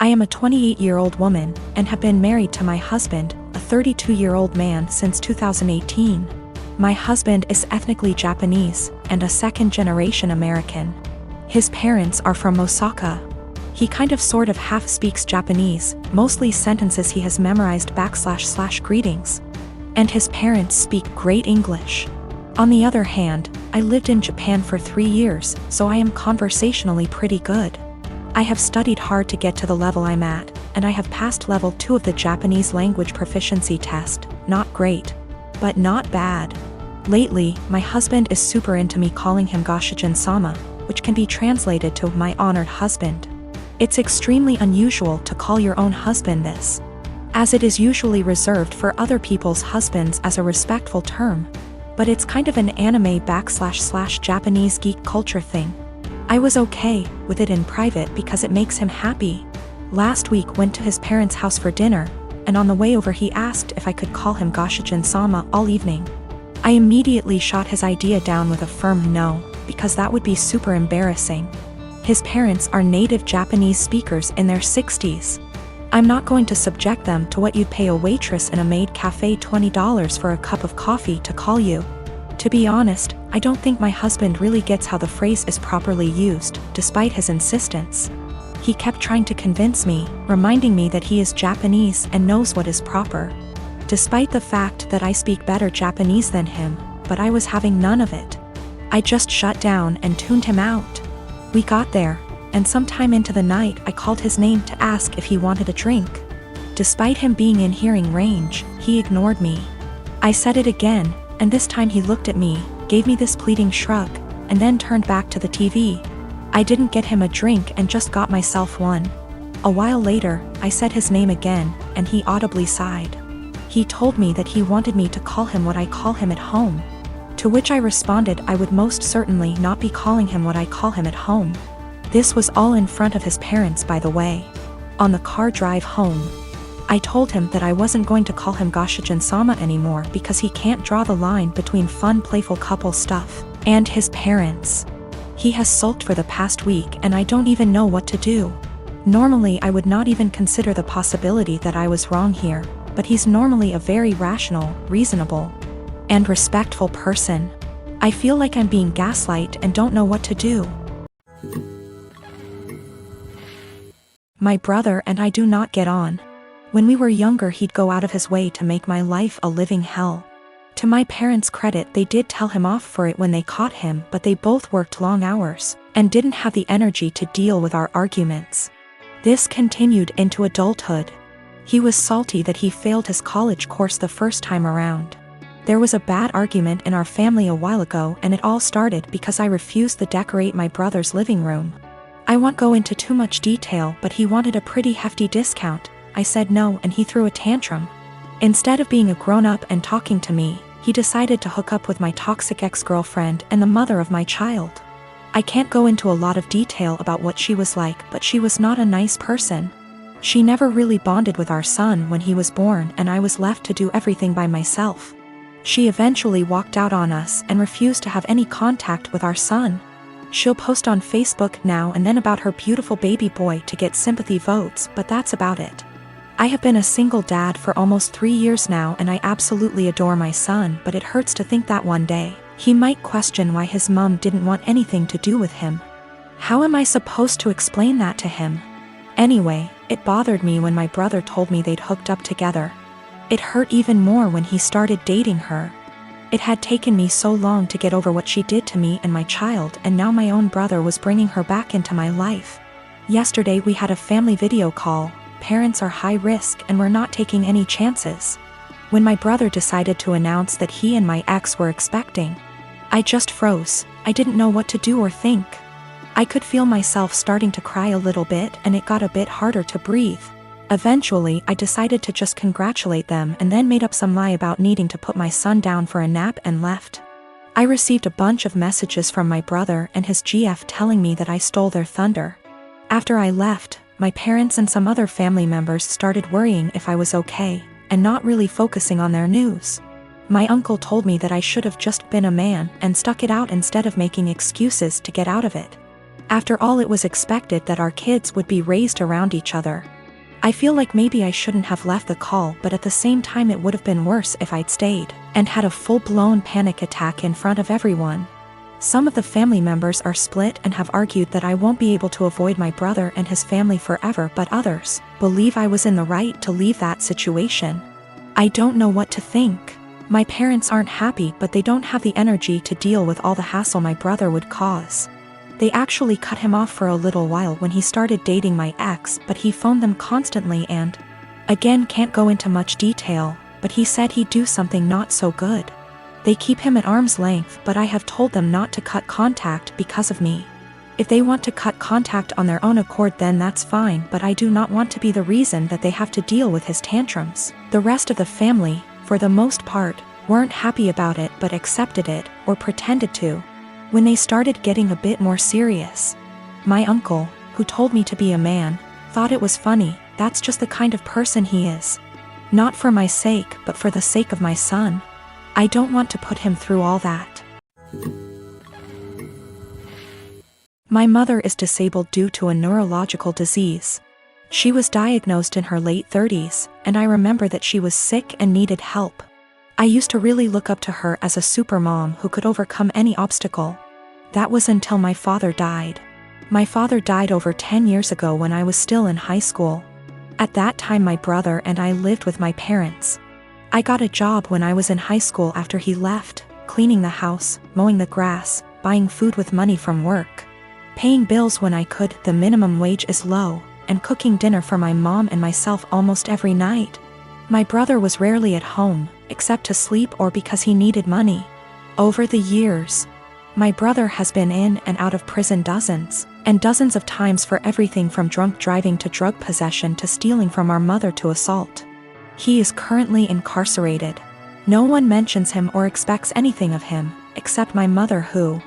I am a 28-year-old woman and have been married to my husband, a 32-year-old man, since 2018. My husband is ethnically Japanese and a second-generation American. His parents are from Osaka. He kind of sort of half speaks Japanese, mostly sentences he has memorized / greetings. And his parents speak great English. On the other hand, I lived in Japan for 3 years, so I am conversationally pretty good. I have studied hard to get to the level I'm at, and I have passed level 2 of the Japanese language proficiency test. Not great, but not bad. Lately, my husband is super into me calling him Goshijin-sama, which can be translated to my honored husband. It's extremely unusual to call your own husband this, as it is usually reserved for other people's husbands as a respectful term. But it's kind of an anime / Japanese geek culture thing. I was okay with it in private because it makes him happy. Last week went to his parents' house for dinner, and on the way over he asked if I could call him Goshijin-sama all evening. I immediately shot his idea down with a firm no, because that would be super embarrassing. His parents are native Japanese speakers in their 60s. I'm not going to subject them to what you'd pay a waitress in a maid cafe $20 for a cup of coffee to call you. To be honest, I don't think my husband really gets how the phrase is properly used, despite his insistence. He kept trying to convince me, reminding me that he is Japanese and knows what is proper. Despite the fact that I speak better Japanese than him, but I was having none of it. I just shut down and tuned him out. We got there, and sometime into the night I called his name to ask if he wanted a drink. Despite him being in hearing range, he ignored me. I said it again, and this time he looked at me, gave me this pleading shrug, and then turned back to the TV. I didn't get him a drink and just got myself one. A while later, I said his name again, and he audibly sighed. He told me that he wanted me to call him what I call him at home. To which I responded I would most certainly not be calling him what I call him at home. This was all in front of his parents, by the way. On the car drive home, I told him that I wasn't going to call him Goshijin-sama anymore because he can't draw the line between fun, playful couple stuff and his parents. He has sulked for the past week and I don't even know what to do. Normally I would not even consider the possibility that I was wrong here, but he's normally a very rational, reasonable, and respectful person. I feel like I'm being gaslighted and don't know what to do. My brother and I do not get on. When we were younger he'd go out of his way to make my life a living hell. To my parents' credit, they did tell him off for it when they caught him, but they both worked long hours and didn't have the energy to deal with our arguments. This continued into adulthood. He was salty that he failed his college course the first time around. There was a bad argument in our family a while ago and it all started because I refused to decorate my brother's living room. I won't go into too much detail, but he wanted a pretty hefty discount. I said no and he threw a tantrum. Instead of being a grown-up and talking to me, he decided to hook up with my toxic ex-girlfriend and the mother of my child. I can't go into a lot of detail about what she was like, but she was not a nice person. She never really bonded with our son when he was born and I was left to do everything by myself. She eventually walked out on us and refused to have any contact with our son. She'll post on Facebook now and then about her beautiful baby boy to get sympathy votes, but that's about it. I have been a single dad for almost 3 years now and I absolutely adore my son, but it hurts to think that one day he might question why his mom didn't want anything to do with him. How am I supposed to explain that to him? Anyway, it bothered me when my brother told me they'd hooked up together. It hurt even more when he started dating her. It had taken me so long to get over what she did to me and my child, and now my own brother was bringing her back into my life. Yesterday we had a family video call. Parents are high risk and we're not taking any chances. When my brother decided to announce that he and my ex were expecting, I just froze. I didn't know what to do or think. I could feel myself starting to cry a little bit and it got a bit harder to breathe. Eventually, I decided to just congratulate them and then made up some lie about needing to put my son down for a nap and left. I received a bunch of messages from my brother and his GF telling me that I stole their thunder. After I left, my parents and some other family members started worrying if I was okay, and not really focusing on their news. My uncle told me that I should have just been a man and stuck it out instead of making excuses to get out of it. After all, it was expected that our kids would be raised around each other. I feel like maybe I shouldn't have left the call, but at the same time it would have been worse if I'd stayed and had a full-blown panic attack in front of everyone. Some of the family members are split and have argued that I won't be able to avoid my brother and his family forever, but others believe I was in the right to leave that situation. I don't know what to think. My parents aren't happy, but they don't have the energy to deal with all the hassle my brother would cause. They actually cut him off for a little while when he started dating my ex, but he phoned them constantly and, again, can't go into much detail, but he said he'd do something not so good. They keep him at arm's length, but I have told them not to cut contact because of me. If they want to cut contact on their own accord, then that's fine, but I do not want to be the reason that they have to deal with his tantrums. The rest of the family, for the most part, weren't happy about it but accepted it, or pretended to. When they started getting a bit more serious, my uncle, who told me to be a man, thought it was funny. That's just the kind of person he is. Not for my sake, but for the sake of my son. I don't want to put him through all that. My mother is disabled due to a neurological disease. She was diagnosed in her late 30s, and I remember that she was sick and needed help. I used to really look up to her as a supermom who could overcome any obstacle. That was until my father died. My father died over 10 years ago when I was still in high school. At that time, my brother and I lived with my parents. I got a job when I was in high school after he left, cleaning the house, mowing the grass, buying food with money from work, paying bills when I could, the minimum wage is low, and cooking dinner for my mom and myself almost every night. My brother was rarely at home, except to sleep or because he needed money. Over the years, my brother has been in and out of prison dozens and dozens of times for everything from drunk driving to drug possession to stealing from our mother to assault. He is currently incarcerated. No one mentions him or expects anything of him, except my mother who,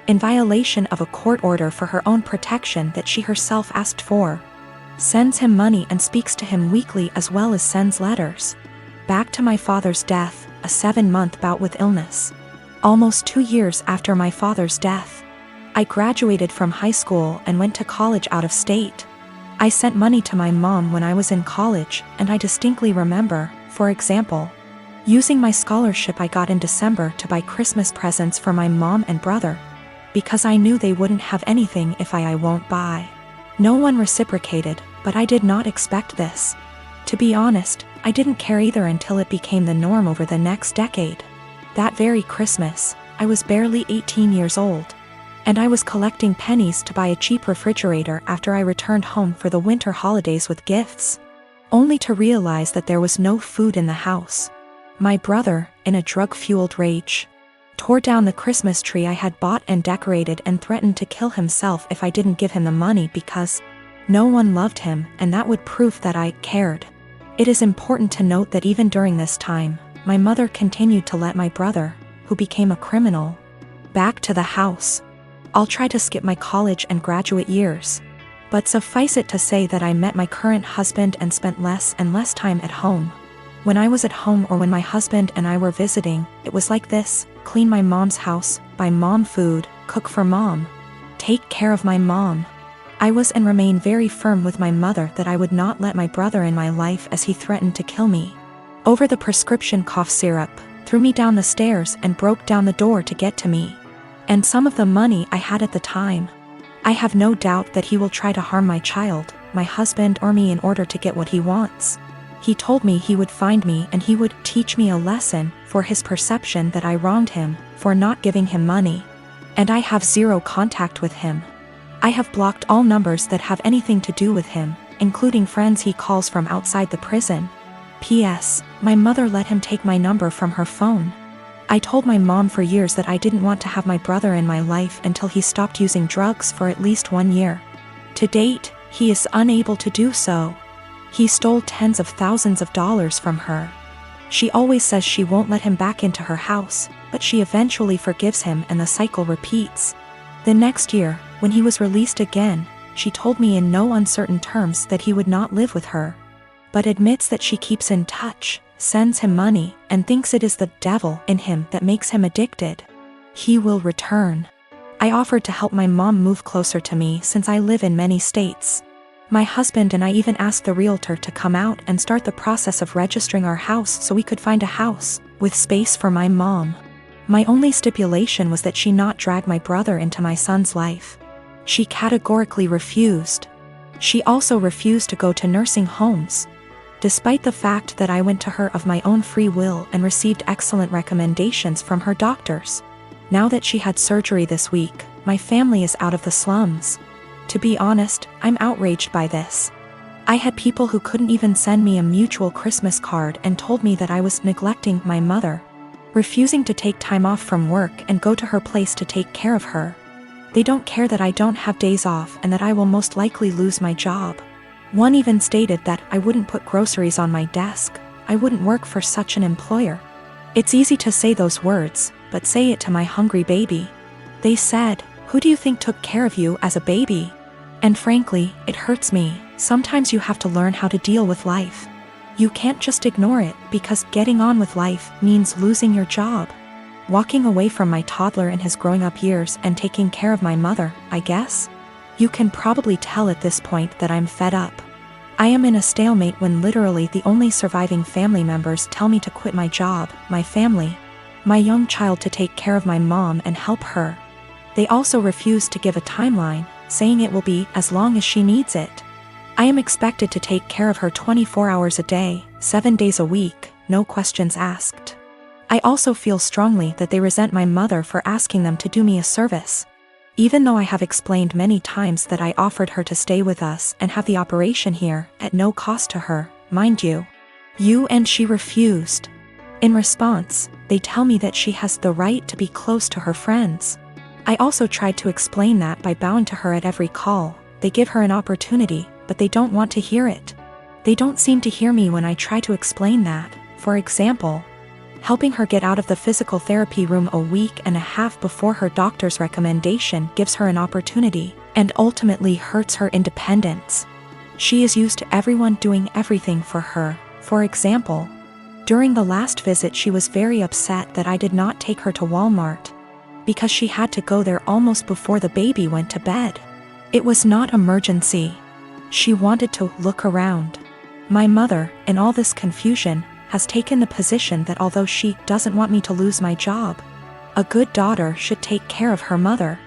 in violation of a court order for her own protection that she herself asked for, sends him money and speaks to him weekly as well as sends letters. Back to my father's death, a 7-month bout with illness. Almost 2 years after my father's death, I graduated from high school and went to college out of state. I sent money to my mom when I was in college, and I distinctly remember, for example, using my scholarship I got in December to buy Christmas presents for my mom and brother, because I knew they wouldn't have anything if I won't buy. No one reciprocated, but I did not expect this. To be honest, I didn't care either until it became the norm over the next decade. That very Christmas, I was barely 18 years old, and I was collecting pennies to buy a cheap refrigerator after I returned home for the winter holidays with gifts, only to realize that there was no food in the house. My brother, in a drug-fueled rage, tore down the Christmas tree I had bought and decorated and threatened to kill himself if I didn't give him the money because no one loved him, and that would prove that I cared. It is important to note that even during this time, my mother continued to let my brother, who became a criminal, back to the house. I'll try to skip my college and graduate years, but suffice it to say that I met my current husband and spent less and less time at home. When I was at home or when my husband and I were visiting, it was like this: clean my mom's house, buy mom food, cook for mom, take care of my mom. I was and remain very firm with my mother that I would not let my brother in my life as he threatened to kill me over the prescription cough syrup, threw me down the stairs and broke down the door to get to me, and some of the money I had at the time. I have no doubt that he will try to harm my child, my husband or me in order to get what he wants. He told me he would find me and he would teach me a lesson for his perception that I wronged him for not giving him money, and I have zero contact with him. I have blocked all numbers that have anything to do with him, including friends he calls from outside the prison. P.S. My mother let him take my number from her phone. I told my mom for years that I didn't want to have my brother in my life until he stopped using drugs for at least 1 year. To date, he is unable to do so. He stole tens of thousands of dollars from her. She always says she won't let him back into her house, but she eventually forgives him and the cycle repeats. The next year, when he was released again, she told me in no uncertain terms that he would not live with her, but admits that she keeps in touch, sends him money, and thinks it is the devil in him that makes him addicted. He will return. I offered to help my mom move closer to me since I live in many states. My husband and I even asked the realtor to come out and start the process of registering our house so we could find a house with space for my mom. My only stipulation was that she not drag my brother into my son's life. She categorically refused. She also refused to go to nursing homes, despite the fact that I went to her of my own free will and received excellent recommendations from her doctors. Now that she had surgery this week, my family is out of the slums. To be honest, I'm outraged by this. I had people who couldn't even send me a mutual Christmas card and told me that I was neglecting my mother, refusing to take time off from work and go to her place to take care of her. They don't care that I don't have days off and that I will most likely lose my job. One even stated that I wouldn't put groceries on my desk. I wouldn't work for such an employer. It's easy to say those words, but say it to my hungry baby. They said, "Who do you think took care of you as a baby?" And frankly, it hurts me. Sometimes you have to learn how to deal with life. You can't just ignore it because getting on with life means losing your job. Walking away from my toddler in his growing up years and taking care of my mother, I guess? You can probably tell at this point that I'm fed up. I am in a stalemate when literally the only surviving family members tell me to quit my job, my family, my young child to take care of my mom and help her. They also refuse to give a timeline, saying it will be as long as she needs it. I am expected to take care of her 24 hours a day, 7 days a week, no questions asked. I also feel strongly that they resent my mother for asking them to do me a service. Even though I have explained many times that I offered her to stay with us and have the operation here, at no cost to her, mind you. And she refused. In response, they tell me that she has the right to be close to her friends. I also tried to explain that by bowing to her at every call. They give her an opportunity, but they don't want to hear it. They don't seem to hear me when I try to explain that. For example, helping her get out of the physical therapy room a week and a half before her doctor's recommendation gives her an opportunity, and ultimately hurts her independence. She is used to everyone doing everything for her. For example, during the last visit she was very upset that I did not take her to Walmart, because she had to go there almost before the baby went to bed. It was not emergency. She wanted to look around. My mother, in all this confusion, has taken the position that although she doesn't want me to lose my job, a good daughter should take care of her mother.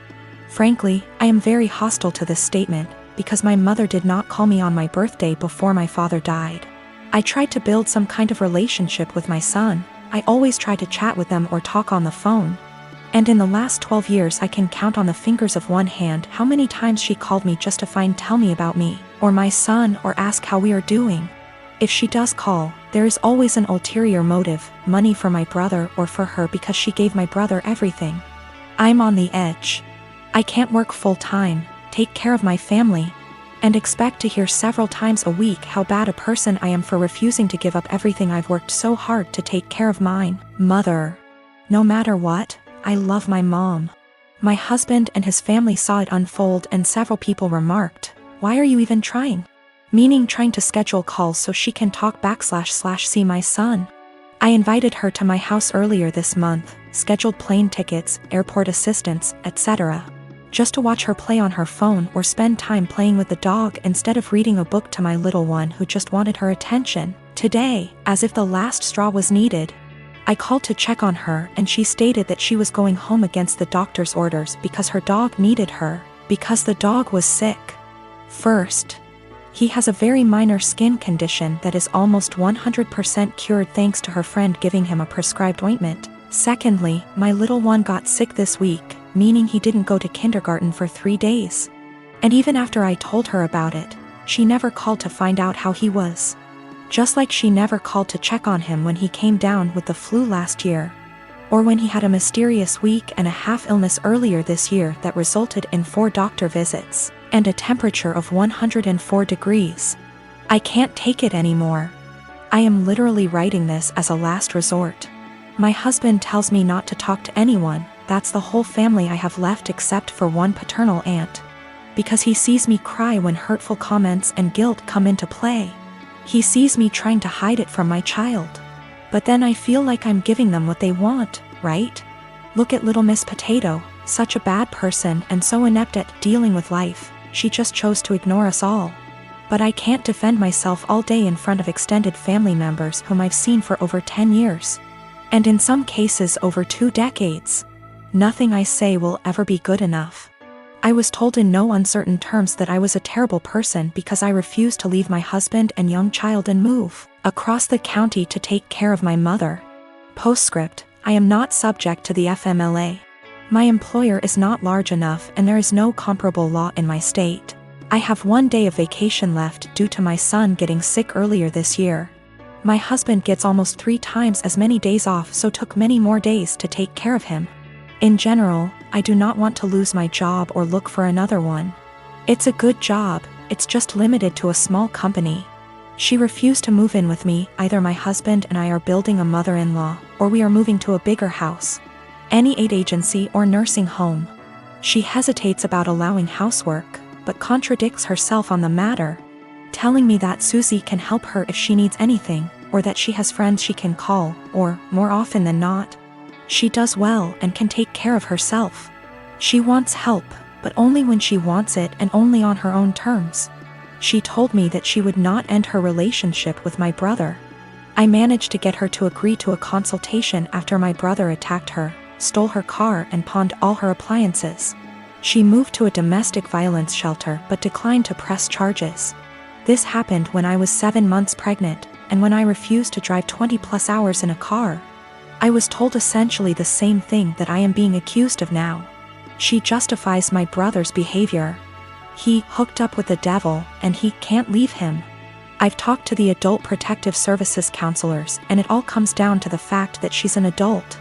Frankly, I am very hostile to this statement, because my mother did not call me on my birthday before my father died. I tried to build some kind of relationship with my son. I always try to chat with them or talk on the phone. And in the last 12 years I can count on the fingers of one hand how many times she called me just to tell me about me, or my son, or ask how we are doing. If she does call, there is always an ulterior motive, money for my brother or for her because she gave my brother everything. I'm on the edge. I can't work full-time, take care of my family, and expect to hear several times a week how bad a person I am for refusing to give up everything I've worked so hard to take care of mine, mother. No matter what, I love my mom. My husband and his family saw it unfold and several people remarked, "Why are you even trying?" Meaning trying to schedule calls so she can talk / see my son. I invited her to my house earlier this month, scheduled plane tickets, airport assistance, etc. Just to watch her play on her phone or spend time playing with the dog instead of reading a book to my little one who just wanted her attention. Today, as if the last straw was needed, I called to check on her and she stated that she was going home against the doctor's orders because her dog needed her, because the dog was sick. First, he has a very minor skin condition that is almost 100% cured thanks to her friend giving him a prescribed ointment. Secondly, my little one got sick this week, meaning he didn't go to kindergarten for 3 days. And even after I told her about it, she never called to find out how he was. Just like she never called to check on him when he came down with the flu last year, or when he had a mysterious week and a half illness earlier this year that resulted in 4 doctor visits and a temperature of 104 degrees. I can't take it anymore. I am literally writing this as a last resort. My husband tells me not to talk to anyone. That's the whole family I have left except for one paternal aunt, because he sees me cry when hurtful comments and guilt come into play. He sees me trying to hide it from my child. But then I feel like I'm giving them what they want, right? Look at little Miss Potato. Such a bad person and so inept at dealing with life, she just chose to ignore us all. But I can't defend myself all day in front of extended family members whom I've seen for over 10 years. And in some cases over 2 decades. Nothing I say will ever be good enough. I was told in no uncertain terms that I was a terrible person because I refused to leave my husband and young child and move across the county to take care of my mother. Postscript: I am not subject to the FMLA. My employer is not large enough and there is no comparable law in my state. I have 1 day of vacation left due to my son getting sick earlier this year. My husband gets almost 3 times as many days off, so took many more days to take care of him. In general, I do not want to lose my job or look for another one. It's a good job, it's just limited to a small company. She refused to move in with me. Either my husband and I are building a mother-in-law, or we are moving to a bigger house. Any aid agency or nursing home. She hesitates about allowing housework, but contradicts herself on the matter, telling me that Susie can help her if she needs anything, or that she has friends she can call, or, more often than not, she does well and can take care of herself. She wants help, but only when she wants it and only on her own terms. She told me that she would not end her relationship with my brother. I managed to get her to agree to a consultation after my brother attacked her, stole her car and pawned all her appliances. She moved to a domestic violence shelter but declined to press charges. This happened when I was 7 months pregnant, and when I refused to drive 20+ hours in a car. I was told essentially the same thing that I am being accused of now. She justifies my brother's behavior. He hooked up with the devil, and he can't leave him. I've talked to the Adult Protective Services counselors, and it all comes down to the fact that she's an adult.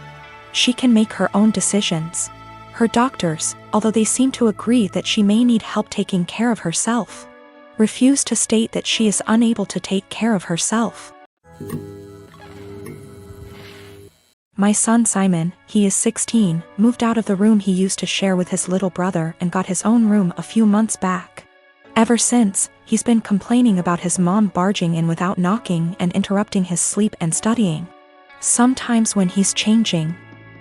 She can make her own decisions. Her doctors, although they seem to agree that she may need help taking care of herself, refuse to state that she is unable to take care of herself. My son Simon, he is 16, moved out of the room he used to share with his little brother and got his own room a few months back. Ever since, he's been complaining about his mom barging in without knocking and interrupting his sleep and studying. Sometimes when he's changing.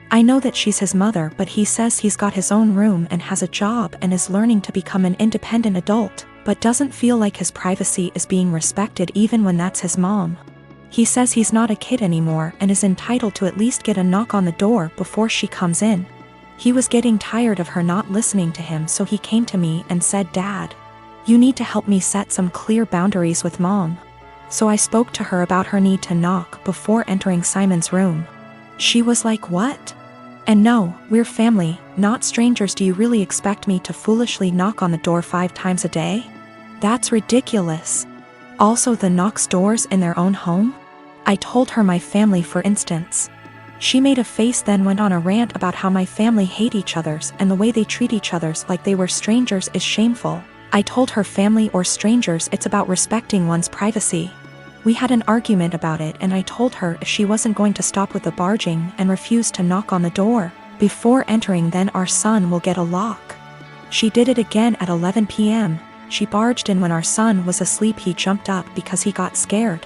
I know that she's his mother, but he says he's got his own room and has a job and is learning to become an independent adult, but doesn't feel like his privacy is being respected even when that's his mom. He says he's not a kid anymore and is entitled to at least get a knock on the door before she comes in. He was getting tired of her not listening to him, so he came to me and said, "Dad, you need to help me set some clear boundaries with Mom." So I spoke to her about her need to knock before entering Simon's room. She was like, "What? And no, we're family, not strangers. Do you really expect me to foolishly knock on the door 5 times a day? That's ridiculous. Also, the knocks doors in their own home?" I told her my family, for instance. She made a face, then went on a rant about how my family hate each other's and the way they treat each other's like they were strangers is shameful. I told her family or strangers, it's about respecting one's privacy. We had an argument about it, and I told her if she wasn't going to stop with the barging and refuse to knock on the door before entering, then our son will get a lock. She did it again at 11 p.m. She barged in when our son was asleep. He jumped up because he got scared.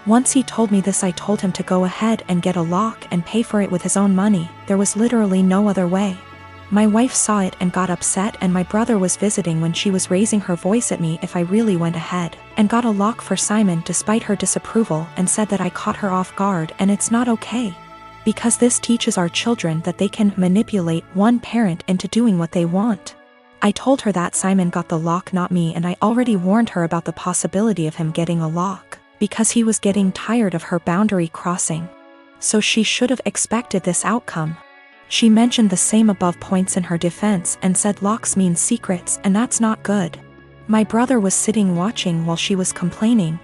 Once he told me this, I told him to go ahead and get a lock and pay for it with his own money. There was literally no other way. My wife saw it and got upset, and my brother was visiting when she was raising her voice at me if I really went ahead and got a lock for Simon despite her disapproval, and said that I caught her off guard and it's not okay. Because this teaches our children that they can manipulate one parent into doing what they want. I told her that Simon got the lock, not me, and I already warned her about the possibility of him getting a lock, because he was getting tired of her boundary crossing. So she should have expected this outcome. She mentioned the same above points in her defense and said locks mean secrets, and that's not good. My brother was sitting watching while she was complaining.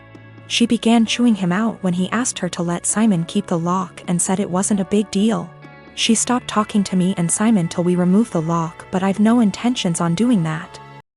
She began chewing him out when he asked her to let Simon keep the lock and said it wasn't a big deal. She stopped talking to me and Simon till we removed the lock, but I've no intentions on doing that.